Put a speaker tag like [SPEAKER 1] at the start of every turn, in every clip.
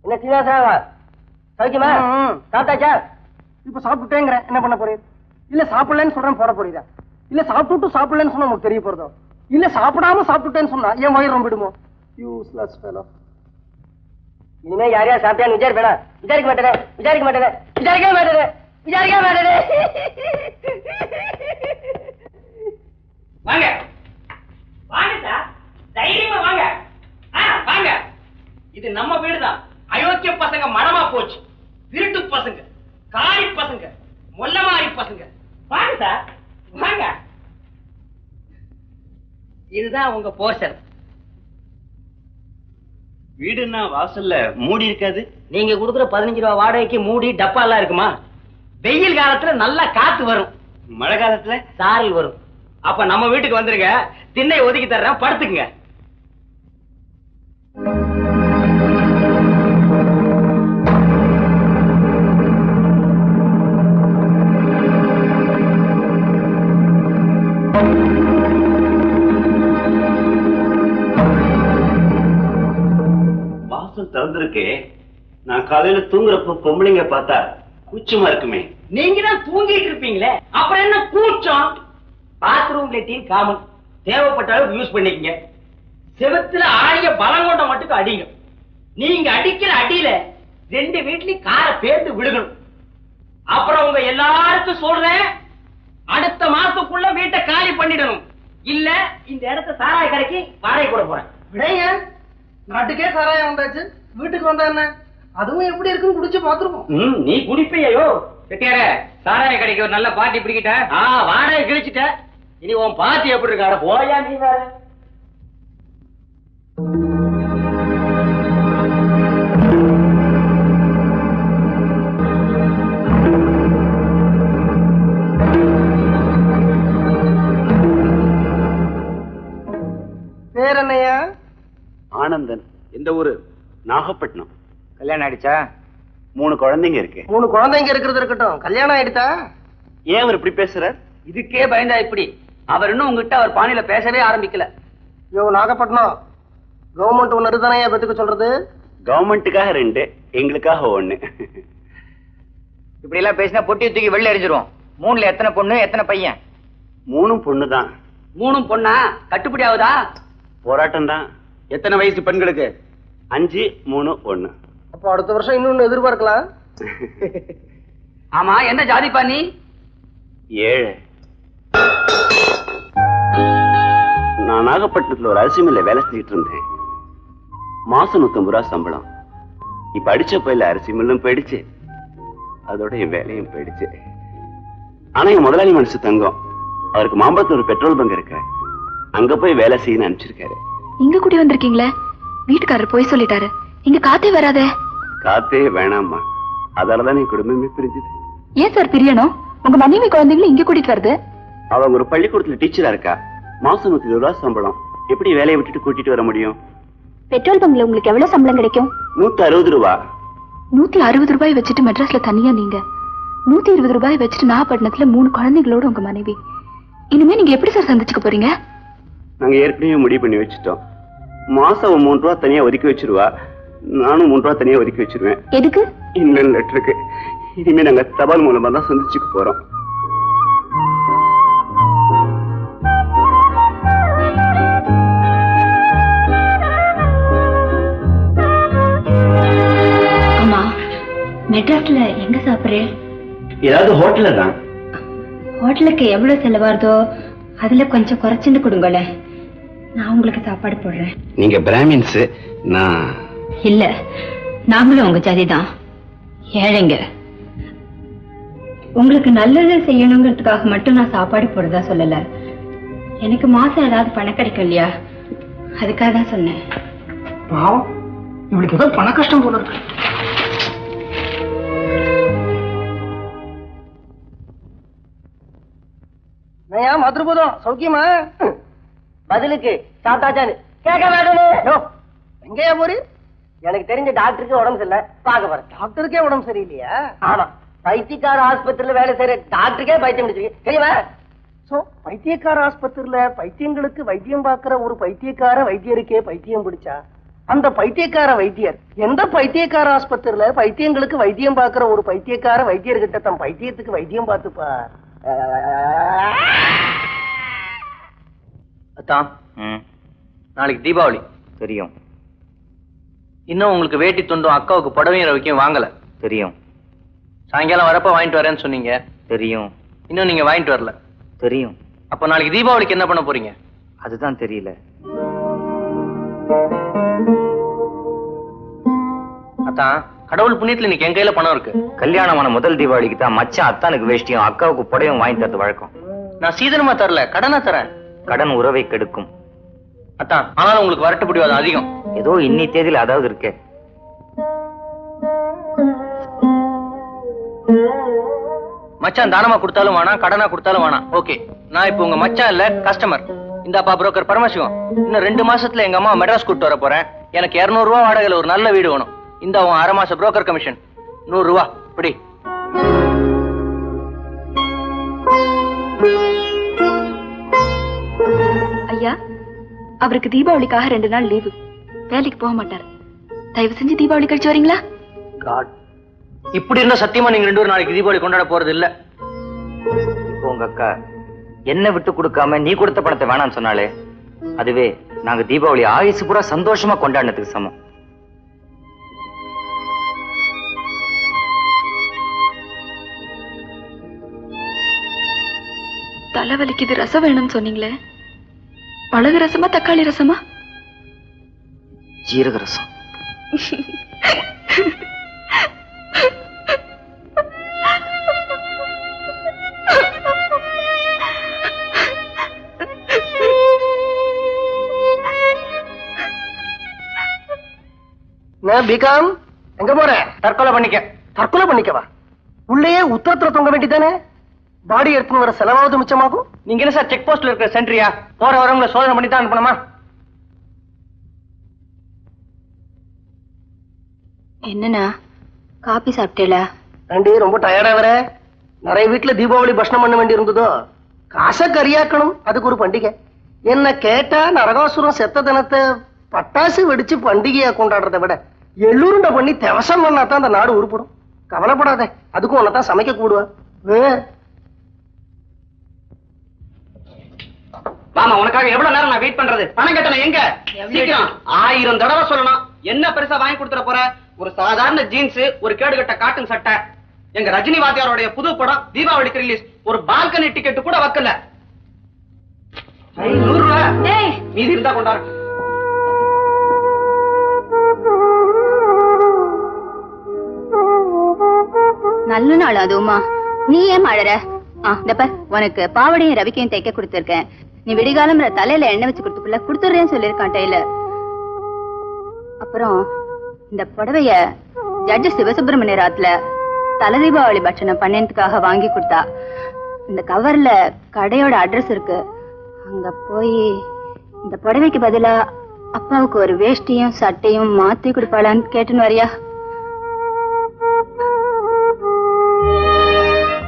[SPEAKER 1] என்ன சீனிவாசா சௌக்கியமா? சாப்பிட்டாச்சா? இப்ப சாப்பிட்டுட்டேங்கிற என்ன பண்ண போறீங்க? இல்ல சாப்பிடலன்னு சொல்றேன் போட போறீங்க? இல்ல சாப்பிட்டு சாப்பிடலன்னு சொன்னா உங்களுக்கு தெரிய போறதோ? இல்ல சாப்பிடாம சாப்பிட்டுட்டேன்னு சொன்னா என் வயிறு ரொம்பிடுமோ? Useless fellow. இனிமே யாரையா சாப்பிட்டான்னு விசாரிக்க மாட்டேன்.
[SPEAKER 2] வாங்க வாங்க சார், தைரியமா வாங்க. வாங்க, இது நம்ம வீடுதான். அயோக்கிய பசங்க மனமா போச்சு, திருட்டு பசங்க, காரி பசங்க, மொல்லமாரி பசங்க. வாங்க சார் வாங்க. இதுதான் உங்க போர்ஷன்.
[SPEAKER 3] வீடுன்னா வாசல்ல மூடி இருக்காது.
[SPEAKER 2] நீங்க கொடுக்குற 15 ரூபாய் வாடகைக்கு மூடி டப்பா எல்லாம் இருக்குமா? வெயில் காலத்துல நல்லா காத்து வரும்,
[SPEAKER 3] மழை காலத்துல
[SPEAKER 2] சாரல் வரும். அப்ப நம்ம வீட்டுக்கு வந்துருங்க, திண்ணை ஒதுக்கி தர்றேன், படுத்துக்குங்க.
[SPEAKER 3] வாசல் திறந்திருக்கே. நான் காலையில தூங்குறப்ப பொம்பளைங்க பார்த்தா கூச்சமா இருக்குமே.
[SPEAKER 2] நீங்க தான் தூங்கிட்டு இருப்பீங்களே, அப்புறம் என்ன கூச்சம்? பாத்ரூம் லெட்டின் காமன், தேவைப்பட்ட அளவுக்கு யூஸ் பண்ணிக்கங்க. செவத்துல ஆடிய பலம் கொண்ட மட்டும் அடிங்க. நீங்க அடிக்கிற அடியில 2 வீட்லயும் காரை பேர்த்து விழுகணும். அப்புறம் உங்க எல்லாருக்கும் சொல்றேன், அடுத்த மாசத்துக்குள்ள வீட்டை காலி பண்ணிடணும். இல்ல இந்த இடத்த சாராய கடைக்கு வாடகை கூட போறேன்.
[SPEAKER 1] விடைங்க, நாட்டுக்கே சாராயம் வந்தாச்சு, வீட்டுக்கு வந்தா என்ன? அதுவும் எப்படி இருக்குன்னு குடிச்சு பாத்துருவோம்.
[SPEAKER 2] நீ குடிப்பையோ? செட்டியார, சாராய கடைக்கு ஒரு நல்ல பார்ட்டி பிடிக்கிட்ட, வாடகை கிழிச்சிட்ட. இனி உன் பார்ட்டி எப்படி இருக்காரு? போயா நீ வேற.
[SPEAKER 1] பேர் என்னையா?
[SPEAKER 3] ஆனந்தன். எந்த ஊரு? நாகப்பட்டினம்.
[SPEAKER 2] கல்யாணம் ஆயிடுச்சா?
[SPEAKER 3] 3 குழந்தைங்க இருக்கு.
[SPEAKER 1] 3 குழந்தைங்க இருக்கிறது இருக்கட்டும், கல்யாணம் ஆயிடுதா?
[SPEAKER 3] ஏன் அவர் இப்படி பேசுறார்?
[SPEAKER 2] இதுக்கே பயந்தா இப்படி? அவர் இன்னும் உங்ககிட்ட அவர் பாணியில பேசவே ஆரம்பிக்கல.
[SPEAKER 1] யோ நாகப்பட்டினம், கவர்மெண்ட் ஒன்னு இருந்தானே பத்துக்க சொல்றது?
[SPEAKER 3] கவர்மெண்ட்டுக்காக 2, எங்களுக்காக 1.
[SPEAKER 2] இப்படி எல்லாம் பேசினா பொட்டி தூக்கி வெளில எரிஞ்சிரும். 3ல எத்தனை பொண்ணு எத்தனை பையன்?
[SPEAKER 3] 3 பொண்ணுதான்.
[SPEAKER 2] 3 பொண்ணா? கட்டுப்படி ஆகுதா?
[SPEAKER 3] போராட்டம் தான்.
[SPEAKER 2] எத்தனை வயசு பெண்களுக்கு?
[SPEAKER 3] 5, 3, 1.
[SPEAKER 1] அப்போ அடுத்த வருஷம் இன்னொன்னு எதிர்பார்க்கலாம்.
[SPEAKER 2] ஆமா, என்ன ஜாதிப்பா நீ?
[SPEAKER 3] 7. நான் நாகப்பட்டினத்துல ஒரு அரிசி மில்ல வேலை செஞ்சுட்டு இருந்தேன். மாசம் 150 ரூபா சம்பளம். இப்ப அடிச்ச பயில அரிசி மில்லும் போயிடுச்சு, அதோட என் வேலையும் போயிடுச்சு. ஆனா என் முதலாளி மனசு தங்கம். அவருக்கு மாம்பழத்துல ஒரு பெட்ரோல் பங்க் இருக்கு, அங்க போய் வேலை செய்யணும்னு அனுப்பிச்சிருக்காரு.
[SPEAKER 4] இங்க கூடி வந்திருக்கீங்களே, வீட்டுக்காரர் போய் சொல்லிட்டாரு. இங்க காத்தே வராதே.
[SPEAKER 3] காத்தே வேணாமா, அதாலதான் என் குடும்பமே பிரிஞ்சுது.
[SPEAKER 4] ஏன் சார் பிரியணும்? உங்க மனைவி குழந்தைங்களும் இங்க கூட்டிட்டு வருது.
[SPEAKER 3] அவங்க ஒரு பள்ளிக்கூடத்துல டீச்சரா இருக்கா. மாசம் 120 ரூபா சம்பளம். எப்படி வேலையை விட்டுட்டு கூட்டிட்டு வர முடியும்?
[SPEAKER 4] பெட்ரோல் பங்க்ல உங்களுக்கு எவ்வளவு சம்பளம் கிடைக்கும்?
[SPEAKER 3] 160 ரூபா.
[SPEAKER 4] 160 ரூபாய் வச்சுட்டு மெட்ராஸ்ல தனியா நீங்க, 120 ரூபாய் வச்சுட்டு நாகப்பட்டினத்துல 3 குழந்தைகளோட உங்க மனைவி. இனிமே நீங்க எப்படி சார் சந்திச்சுக்க போறீங்க?
[SPEAKER 3] நாங்க ஏற்கனவே முடிவு பண்ணி வச்சுட்டோம். மாசம் 3 ரூபா தனியா ஒதுக்கி வச்சிருவா, நானும் 3 ரூபா தனியா ஒதுக்கி வச்சிருவேன்.
[SPEAKER 4] எதுக்கு?
[SPEAKER 3] இன்னும் லெட்டருக்கு. இனிமே நாங்க தபால் மூலமா தான் சந்திச்சுக்க போறோம்.
[SPEAKER 4] ஆமா, மெட்ராஸ்ல எங்க சாப்பிடுறேன்?
[SPEAKER 3] ஏதாவது ஹோட்டல்ல தான்.
[SPEAKER 4] ஹோட்டலுக்கு எவ்வளவு செலவாருதோ அதுல கொஞ்சம் குறைச்சுட்டு கொடுங்களேன், நான் உங்களுக்கு சாப்பாடு போடுறேன்.
[SPEAKER 3] நீங்க பிராமின்ஸ், நான்
[SPEAKER 4] இல்ல, நாங்களும் உங்க ஜாதிதான், ஏழைங்க. உங்களுக்கு நல்லது செய்யணுங்கிறதுக்காக மட்டும் நான் சாப்பாடு போடுறதா சொல்லல. எனக்கு மாசம் ஏதாவது பணம் கிடைக்கும் இல்லையா, அதுக்காக தான் சொன்னேன்.
[SPEAKER 1] பாவம், இவளுக்கு ஏதோ பண கஷ்டம் போல இருக்கு. மதுரபூதம் சௌக்கியமா?
[SPEAKER 2] பதிலுக்கு சாப்பிட்டாச்சான்னு கேட்க வேணும்.
[SPEAKER 1] எங்கயா போறீ?
[SPEAKER 2] எனக்கு தெரிஞ்ச டாக்டருக்கு உடம்பு சரியில்லை, பார்க்க போறேன்.
[SPEAKER 1] டாக்டருக்கே உடம்பு சரியில்லையா?
[SPEAKER 2] ஆமா, பைத்தியக்கார ஆஸ்பத்திரியில வேலை செய்யற டாக்டருக்கே பைத்தியம் முடிச்சிருக்கு தெரியுமா?
[SPEAKER 1] பைத்தியக்கார ஆஸ்பத்திரியில பைத்தியங்களுக்கு வைத்தியம் பார்க்கிற ஒரு பைத்தியக்கார வைத்தியருக்கே பைத்தியம் பிடிச்சா அந்த பைத்தியக்கார வைத்தியர் எந்த பைத்தியக்கார ஆஸ்பத்திரியில பைத்தியங்களுக்கு வைத்தியம் பார்க்கிற ஒரு பைத்தியக்கார வைத்தியர்கிட்ட தன் பைத்தியத்துக்கு வைத்தியம் பார்த்துப்பா.
[SPEAKER 5] அத்தான், நாளைக்கு தீபாவளி தெரியும். இன்னும் உங்களுக்கு வேட்டி துண்டும் அக்காவுக்கு புடவையும் ரவிக்கும் வாங்கல தெரியும். சாயங்காலம் வரப்ப வாங்கிட்டு வரேன்னு சொன்னீங்க தெரியும். இன்னும் நீங்க வாங்கிட்டு வரல தெரியும். அப்ப நாளைக்கு தீபாவளிக்கு என்ன பண்ண போறீங்க? அதுதான் தெரியல. அத்தான், கடவுள் புண்ணியத்துல இன்னைக்கு என் கையில பணம் இருக்கு.
[SPEAKER 6] கல்யாணமான முதல் தீபாவளிக்கு தான் மச்சான் அத்தானுக்கு வேஷ்டியும் அக்காவுக்கு புடவையும் வாங்கி தரது வழக்கம்.
[SPEAKER 5] நான் சீதனமா தரல, கடனா தரேன்.
[SPEAKER 6] கடன் உறவை கெடுக்கும்.
[SPEAKER 5] அத்தான், ஆனாலும் உங்களுக்கு வரட்டு பிடிவாதம் அதிகம்.
[SPEAKER 6] ஏதோ இன்னி தேதியில அதாவது இருக்கே.
[SPEAKER 5] மச்சான் தானமா கொடுத்தாலும் வேணாம், கடனா கொடுத்தாலும் வேணாம். ஓகே, நான் இப்ப உங்க மச்சான் இல்ல, கஸ்டமர். இந்தாப்பா புரோக்கர் பரமசிவம். இன்னும் 2 மாசத்துல எங்க அம்மா மெட்ராஸ் கூட்டு வர போறேன். எனக்கு 200 ரூபா வாடகையில ஒரு நல்ல வீடு வேணும். இந்த உன் 1/2 மாச புரோக்கர் கமிஷன் 100 ரூபா இப்படி.
[SPEAKER 4] ஐயா, அவருக்கு தீபாவளிக்காக 2 நாள் லீவு. வேலைக்கு போக மாட்டார். தயவு செஞ்சு தீபாவளி கழிச்சு வரீங்களா?
[SPEAKER 5] காட், இப்படி இருந்தா சத்தியமா நீங்க 2 நாளைக்கு தீபாவளி கொண்டாட போறது இல்ல.
[SPEAKER 6] இப்போ உங்க அக்கா என்ன விட்டு கொடுக்காம நீ கொடுத்த பணத்தை வேணாம்னு சொன்னாலே அதுவே நாங்க தீபாவளி ஆயுசு பூரா சந்தோஷமா கொண்டாடினதுக்கு சமம்.
[SPEAKER 4] தலைவலிக்கு இது ரசம் வேணும்னு சொன்னீங்களே, மிளகு ரசமா தக்காளி ரசமா?
[SPEAKER 6] ஜீரக ரசம்.
[SPEAKER 1] பிகாம் எங்க போற?
[SPEAKER 5] தற்கொலை பண்ணிக்க.
[SPEAKER 1] தற்கொலை பண்ணிக்கவா? உள்ளேயே உத்தரத்துல தொங்க வேண்டிதானே? பாடி எடுத்துன்னு வர செலவாவது மிச்சமாகும்.
[SPEAKER 5] நீங்க என்ன சார் செக் போஸ்ட்ல இருக்கிற சென்ட்ரியா? போற வரவங்களை சோதனை பண்ணி தான் அனுப்பணுமா?
[SPEAKER 4] என்னன்னா காபி சாப்பிட்டேல?
[SPEAKER 1] ஆண்டி ரொம்ப டயர்டா வர. நிறைய வீட்டுல தீபாவளி பட்சணம் பண்ண வேண்டி இருந்ததோ. காசை கரியாக்கணும், அதுக்கு ஒரு பண்டிகை. என்ன கேட்டா நரகாசுரம் செத்த தினத்தை பட்டாசு வெடிச்சு பண்டிகையா கொண்டாடுறதை விட எள்ளூருண்ட பண்ணி தெவசம் பண்ணாதான் அந்த நாடு உருப்படும். கவலைப்படாத, அதுக்கும் உன்னதான் சமைக்க கூடுவா.
[SPEAKER 2] வாமா, உனக்காக எவ்வளவு நேரம் நான் வெயிட் பண்றது? பணம் கட்டணும் எங்க? சீக்கிரம் 1000 தடவை சொல்லணும். என்ன பெருசா வாங்கி கொடுத்துற போற? ஒரு சாதாரண ஜீன்ஸ், ஒரு கேடுகட்ட காட்டன் சட்டை. எங்க ரஜினி வாத்தியாரோட புது படம் தீபாவளிக்கு ரிலீஸ். ஒரு பால்கனி டிக்கெட் கூட வைக்கல. 100 ரூபாய் மீதி இருந்தா கொண்டாரு.
[SPEAKER 7] நல்ல நாள் அதுவுமா, நீ ஏன் அழற? உனக்கு பாவடையும் ரவிக்கையும் தைக்க கொடுத்திருக்கேன். நீ விடிகாலம் தலையில எண்ணெய் வச்சு கொடுத்துக்குள்ள கொடுத்துறேன்னு சொல்லிருக்கான் டெய்லர். அப்புறம் இந்த புடவைய ஜட்ஜ் சிவசுப்பிரமணிய ராத்துல தல தீபாவளி பட்சணம் பண்ணதுக்காக வாங்கி கொடுத்தா. இந்த கவர்ல கடையோட அட்ரஸ் இருக்கு. அங்க போய் இந்த புடவைக்கு பதிலா அப்பாவுக்கு ஒரு வேஷ்டியும் சட்டையும் மாத்தி கொடுப்பாளான்னு கேட்டுன்னு வரியா?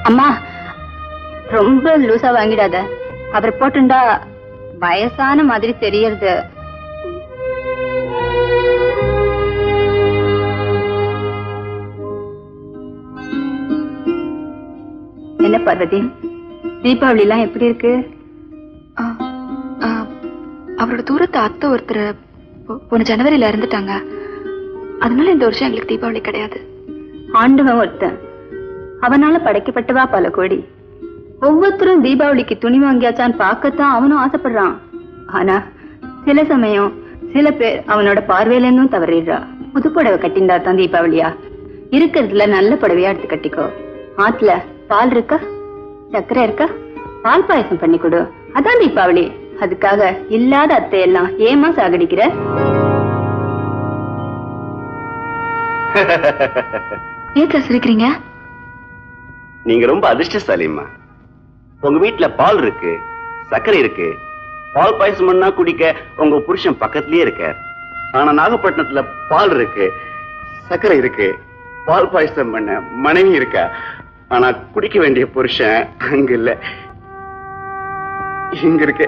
[SPEAKER 7] அம்மா, ரொம்ப லூசா வாங்கிடாத. அவர் போட்டுண்டா வயசான மாதிரி தெரியறது. என்ன பார்வதி, தீபாவளி எல்லாம் எப்படி இருக்கு?
[SPEAKER 4] அவரோட தூரத்து அத்தை ஒருத்தர் போன ஜனவரியில இறந்துட்டாங்க. அதனால இந்த வருஷம் எங்களுக்கு தீபாவளி கிடையாது.
[SPEAKER 7] ஆண்டவன் ஒருத்தன், அவனால படைக்கப்பட்டவா பல கோடி. ஒவ்வொருத்தரும் தீபாவளிக்கு துணி வாங்கியாச்சான்னு பார்க்கத்தான் அவனும் ஆசைப்படுறான். ஆனா சில சமயம் சில பேர் அவனோட பார்வையில இருந்தும் தவறிடுறா. புது புடவை கட்டிண்டா தான் தீபாவளியா? இருக்கிறதுல நல்ல புடவையா எடுத்து கட்டிக்கோ. ஆத்துல பால் இருக்கா, சர்க்கரை இருக்கா, பால் பாயசம் பண்ணி கொடு. அதான் தீபாவளி. அதுக்காக இல்லாத அத்தையெல்லாம் ஏமா சாகடிக்கிற?
[SPEAKER 4] ஏன் சிரிக்கிறீங்க?
[SPEAKER 3] நீங்க ரொம்ப அதிர்ஷ்டசாலிம்மா. உங்க வீட்டுல பால் இருக்கு, சர்க்கரை இருக்கு. பால் பாயசம் பண்ணா குடிக்க உங்க புருஷன் பக்கத்திலேயே இருக்கார். ஆனா நாகப்பட்டினத்துல பால் இருக்கு, சர்க்கரை இருக்கு, பால் பாயசம் பண்ண மனைவி இருக்கா. ஆனா குடிக்க வேண்டிய புருஷன் அங்க இல்ல, இங்க இருக்கு.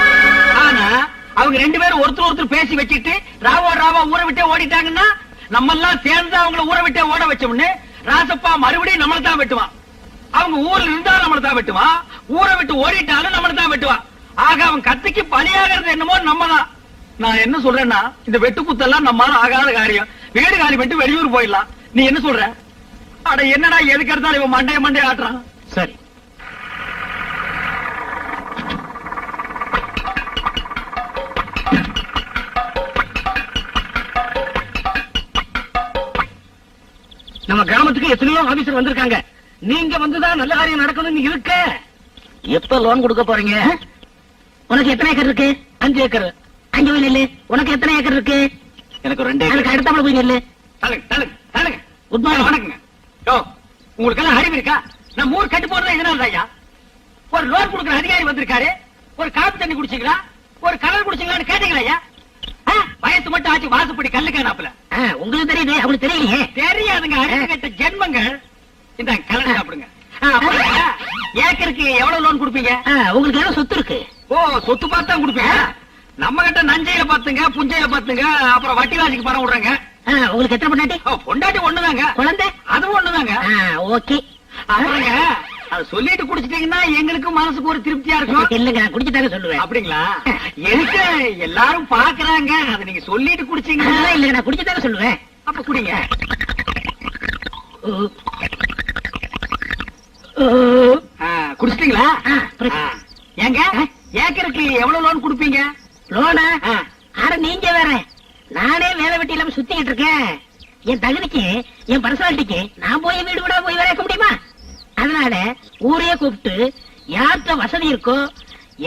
[SPEAKER 2] அவங்க 2 பேரும் ஒருத்தர் பேசி வச்சுட்டு ராவா ஊரை விட்டே ஓடிட்டாங்கன்னா நம்ம எல்லாம் சேர்ந்து அவங்கள ஊரை விட்டே ஓட வச்சோம்னு ராசப்பா மறுபடியும் நம்மள தான் வெட்டுவான். அவங்க ஊர்ல இருந்தாலும் நம்மள தான் வெட்டுவான், ஊரை விட்டு ஓடிட்டாலும் நம்மள தான் வெட்டுவான். ஆக அவன் கத்திக்கு பலியாகிறது என்னமோ நம்ம தான். நான் என்ன சொல்றேன்னா, இந்த வெட்டு குத்தெல்லாம் நம்மால ஆகாத காரியம். வீடு காலி பண்ணிட்டு வெளியூர் போயிடலாம். நீ என்ன சொல்ற? அட என்னடா எதுக்கு எடுத்தாலும் இவன் மண்டைய ஆட்டுறான். சரி, நம்ம கிராமத்துக்கு எத்தனையோ ஆபீசர் வந்திருக்காங்க. நீங்க வந்துதான் நல்ல காரியம் நடக்கணும்னு இருக்க. எப்ப லோன் கொடுக்க போறீங்க? உனக்கு எத்தனை ஏக்கர் இருக்கு? 5 ஏக்கர். அங்க போய் நெல்லு. உனக்கு எத்தனை ஏக்கர் இருக்கு? எனக்கு 2 ஏக்கர். எனக்கு அடுத்தாப்புல போய் நெல்லு. Good morning. வணக்கங்க. உங்களுக்கு எல்லாம் அறிவு இருக்கா? நம்ம ஊர் கட்டு போறதா இதனால ஐயா. ஒரு லோன் கொடுக்குற அதிகாரி வந்திருக்காரு. ஒரு காப்பி தண்ணி குடிச்சீங்களா, ஒரு கலர் குடிச்சீங்களான்னு கேட்டீங்களா ஐயா? வயசு மட்டும் ஆச்சு, வாசுப்படி கல்லுக்கானாப்புல. உங்களுக்கு தெரியுது, அவங்களுக்கு தெரியலையே. தெரியாதுங்க, அறிவு கேட்ட ஜென்மங்கள். இந்த கலர் சாப்பிடுங்க. ஏக்கருக்கு எவ்வளவு லோன் கொடுப்பீங்க? உங்களுக்கு எவ்வளவு சொத்து இருக்கு? ஓ, சொத்து பார்த்தா கொடுப்பீங்க. நம்ம கிட்ட நஞ்சையில பாத்துங்க, புஞ்சையில பாத்துங்க, அப்புறம் வட்டி வாசிக்கு பணம் விடுறாங்க. உங்களுக்கு எத்தனை பொண்டாட்டி? பொண்டாட்டி ஒண்ணுதாங்க. குழந்தை? அதுவும் ஒண்ணுதாங்க. ஓகே. அப்புறங்க அது சொல்லிட்டு குடிச்சிட்டீங்கன்னா எங்களுக்கு மனசுக்கு ஒரு திருப்தியா இருக்கும். இல்லங்க, குடிச்சுட்டாங்க சொல்லுவேன். அப்படிங்களா? எனக்கு எல்லாரும் பாக்குறாங்க, அதை நீங்க சொல்லிட்டு குடிச்சீங்கன்னா. இல்லங்க, நான் குடிச்சுட்டாங்க சொல்லுவேன். அப்ப குடிங்க. குடிச்சிட்டீங்களா? ஏங்க, ஏக்கருக்கு எவ்வளவு லோன் கொடுப்பீங்க? லோனா? ஆனா நீங்க வேற, நானே வேலை வெட்டி இல்லாம சுத்திக்கிட்டு இருக்கேன். என் தகுதிக்கு, என் பர்சனாலிட்டிக்கு நான் போய் வீடு விட போய் வேலை வைக்க முடியுமா? அதனால ஊரையே கூப்பிட்டு யார்கிட்ட வசதி இருக்கோ,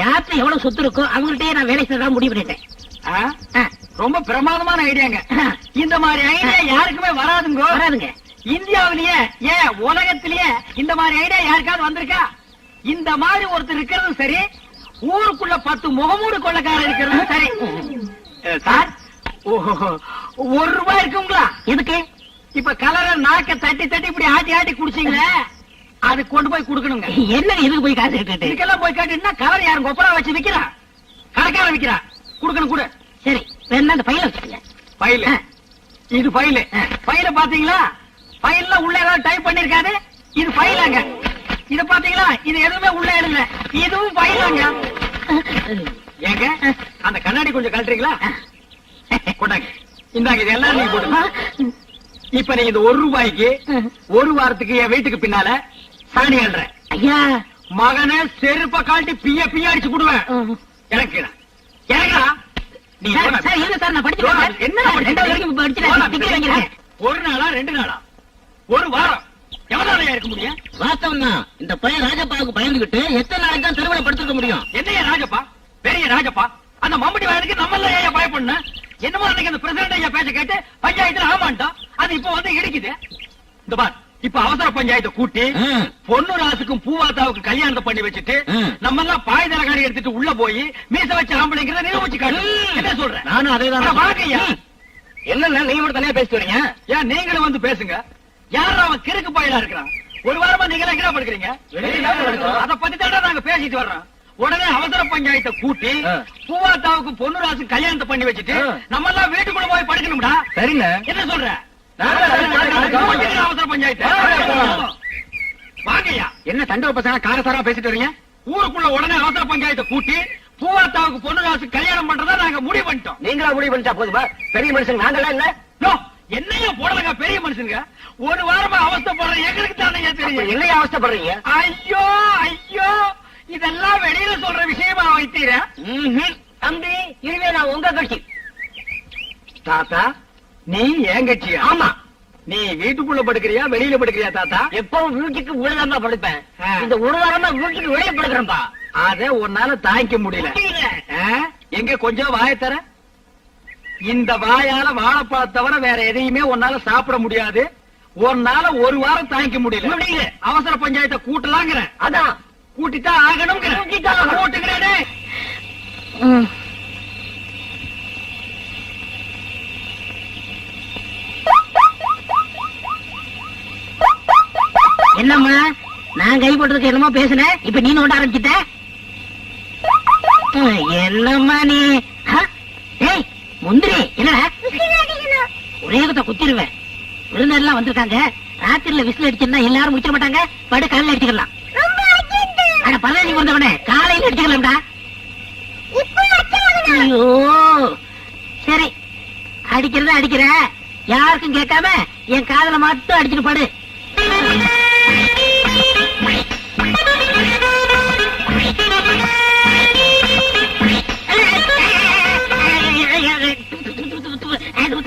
[SPEAKER 2] யார்கிட்ட எவ்வளவு சொத்து இருக்கோ அவங்கள்ட்டயே நான் வேலை செய்ய முடிவு பண்ணிட்டேன். ரொம்ப பிரமாதமான ஐடியாங்க. இந்த மாதிரி ஐடியா யாருக்குமே வராதுங்க. இந்தியாவிலேயே, ஏன் உலகத்திலேயே இந்த மாதிரி ஐடியா யாருக்காவது வந்திருக்கா? இந்த மாதிரி ஒருத்தர் இருக்கிறதும் சரி, ஊருக்குள்ள 10 முகமூடு கொள்ளக்காரர் இருக்கிறதும் சரி. சார், 1 ரூபாய் இருக்குங்களா? எதுக்கு? இப்ப கலரை நாக்க தட்டி இப்படி ஆட்டி குடிச்சீங்களே, அது கொண்டு போய் கொடுக்கணுங்க. என்ன இதுக்கு போய் காசு கேட்டு? இதுக்கெல்லாம் போய் காட்டுன்னா கலர் யாரும் கொப்பரா வச்சு விக்கிறா? கடைக்கார விக்கிறா. கொடுக்கணும் கூட. சரி, வேணா அந்த பையில வச்சுக்கங்க. பையில? இது பையில. பையில பாத்தீங்களா? பையில உள்ள ஏதாவது டைப் பண்ணிருக்காரு. இது பையிலாங்க. இத பாத்தீங்களா? இது எதுவுமே உள்ள இல்ல. இதுவும் பையிலாங்க. ஏங்க, அந்த கண்ணாடி கொஞ்சம் கழட்டுறீங்களா? கொண்டாங்க. இந்தாங்க, இது எல்லாம் நீங்க போடுங்க. இப்ப நீங்க இந்த 1 ரூபாய்க்கு 1 வாரத்துக்கு என் வீட்டுக்கு பின்னால சாணி அல்றேன். ஐயா, மகனை செருப்ப காட்டி பிய அடிச்சு போடுவேன். எனக்கு நீ ஒரு நாளா 2 நாளா 1 வாரம் எவ்வளவு இருக்க முடியும்? வாஸ்தவம் தான். இந்த பையன் ராஜப்பாவுக்கு பயந்துகிட்டு எத்தனை நாளைக்கு தான் தெருவில் படுத்திருக்க முடியும்? என்னையா ராஜப்பா, பெரிய ராஜப்பா, அந்த மம்பட்டி வயலுக்கு நம்ம எல்லாம் ஏன் பயப்படணும்? என்னமோ அன்னைக்கு அந்த பிரசிடண்ட் ஐயா பேச்ச கேட்டு பஞ்சாயத்துல ஆமாண்டோம். அது இப்ப வந்து இடிக்குது. இந்த பார், இப்ப அவசர பஞ்சாயத்தை கூட்டி பொண்ணு ராசுக்கும் பூவாத்தாவுக்கு கல்யாணத்தை பண்ணி வச்சுட்டு நம்ம எல்லாம் பாய் தலைகாரி எடுத்துட்டு உள்ள போய் மீச வச்ச ஆம்பளைங்கிறத நிரூபிச்சு காட்டு. என்ன சொல்றேன்? நானும் அதே தான். வாங்கய்யா. என்னன்னா நீங்க மட்டும் தனியா பேசிட்டு வரீங்க? ஏன் நீங்களும் வந்து பேசுங்க. யாரும் அவன் கிறுக்கு பாயலா இருக்கிறான். 1 வாரமா நீங்க எல்லாம் எங்க படுக்கிறீங்க? அதை பத்தி தான் நாங்க பேசிட்டு வர்றோம். உடனே அவசர பஞ்சாயத்தை கூட்டி பூவாத்தாவுக்கு பொண்ணு ராசு கல்யாணத்தை பண்ணி வச்சுட்டு நம்ம எல்லாம் வீட்டுக்குள்ள போய் படுக்கணும்டா. சரிங்க. என்ன சொல்ற? அவசர பஞ்சாயத்து வாங்கய்யா. என்ன தண்டவ பசங்க காரசாரா பேசிட்டு வரீங்க? ஊருக்குள்ள உடனே அவசர பஞ்சாயத்தை கூட்டி பூவாத்தாவுக்கு பொண்ணு ராசு கல்யாணம் பண்றதா நாங்க முடிவு பண்ணிட்டோம். நீங்களா முடிவு பண்ணிட்டா போதுமா? பெரிய மனுஷங்க நாங்கெல்லாம் இல்ல. என்னையா போடலங்க பெரிய மனுஷனுங்க? 1 வாரமா அவஸ்தைப்படுற எங்களுக்கு தானே தெரியும். என்னையா அவஸ்தைப்படுறீங்க? ஐயோ, இதெல்லாம் வெளியில சொல்ற விஷயமா வைத்தீர? தம்பி, இதுவே நான் உங்க கட்சி. தாத்தா, நீ என் கட்சியா? ஆமா. நீ வீட்டுக்குள்ள படுக்கிறியா வெளியில படுக்கிறியா தாத்தா? எப்பவும் வீட்டுக்கு உள்ளதாம்பா படுப்பேன். இந்த 1 வாரமா வீட்டுக்கு வெளியே படுக்கிறேன்பா. அத உன்னால தாய்க்க முடியல. எங்க கொஞ்சம் வாய தர. இந்த வாயால வாழைப்பழம் தவிர வேற எதையுமே உன்னால சாப்பிட முடியாது. உன்னால 1 வாரம் தாய்க்க முடியல. அவசர பஞ்சாயத்தை கூட்டலாங்கிற. அதான் கூட்டித்தான் ஆகணும். கூட்டுகிறேனே. என்னம்மா, நான் கை போட்டதுக்கு என்னமோ பேசுனேன், இப்ப நீ நோட்ட ஆரம்பிச்சிட்ட. என்னம்மா நீ?
[SPEAKER 8] முந்திரி என்னடா ஒரே குத்த குத்திடுவேன். விருந்தெல்லாம் வந்திருக்காங்க. ராத்திரில விசில் அடிச்சிருந்தா எல்லாரும் முடிச்சிட மாட்டாங்க. படு காலையில அடிச்சுக்கலாம். ஆனா பதவி வந்தவனே காலையில அடிச்சுக்கலாம்டா. ஐயோ சரி, அடிக்கிறத அடிக்கிற, யாருக்கும் கேட்காம என் காதல மட்டும் அடிச்சுட்டு படு.